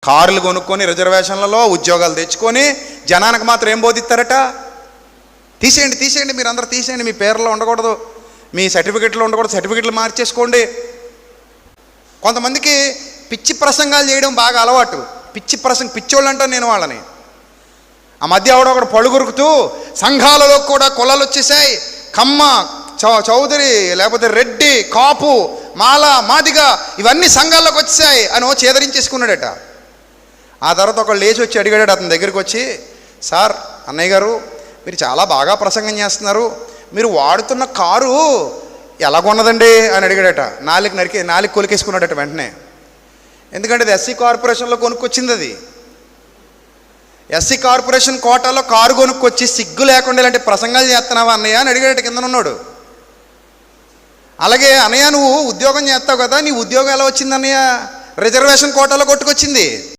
కార్లు కొనుక్కొని రిజర్వేషన్లలో ఉద్యోగాలు తెచ్చుకొని జనానికి మాత్రం ఏం బోధిస్తారట? తీసేయండి తీసేయండి, మీరు అందరూ తీసేయండి, మీ పేర్లో ఉండకూడదు, మీ సర్టిఫికెట్లో ఉండకూడదు, సర్టిఫికెట్లు మార్చేసుకోండి. కొంతమందికి పిచ్చి ప్రసంగాలు చేయడం బాగా అలవాటు. పిచ్చోళ్ళు అంటాను నేను వాళ్ళని. ఆ మధ్య ఒకడు పలుగురుకుతూ సంఘాలలో కూడా కులాలు వచ్చేసాయి, కమ్మ, చౌదరి, లేకపోతే రెడ్డి, కాపు, మాల, మాదిగ, ఇవన్నీ సంఘాల్లోకి వచ్చాయి అని చేదరించేసుకున్నాడట. ఆ తర్వాత ఒకళ్ళు లేచి వచ్చి అడిగాడు అతని దగ్గరికి వచ్చి, సార్, అన్నయ్య గారు, మీరు చాలా బాగా ప్రసంగం చేస్తున్నారు, మీరు వాడుతున్న కారు ఎలాగొన్నదండి అని అడిగాడట. నాలుగు కొలికేసుకున్నాడట వెంటనే. ఎందుకంటే అది ఎస్సీ కార్పొరేషన్లో కొనుక్కొచ్చింది. అది ఎస్సీ కార్పొరేషన్ కోటాలో కారు కొనుక్కొచ్చి సిగ్గు లేకుండా ఇలాంటి ప్రసంగాలు చేస్తున్నావా అన్నయ్య అని అడిగాడట కింద ఉన్నాడు. అలాగే అన్నయ్య, నువ్వు ఉద్యోగం చేస్తావు కదా, నీ ఉద్యోగం ఎలా వచ్చింది అన్నయ్య? రిజర్వేషన్ కోటాలో కొట్టుకొచ్చింది.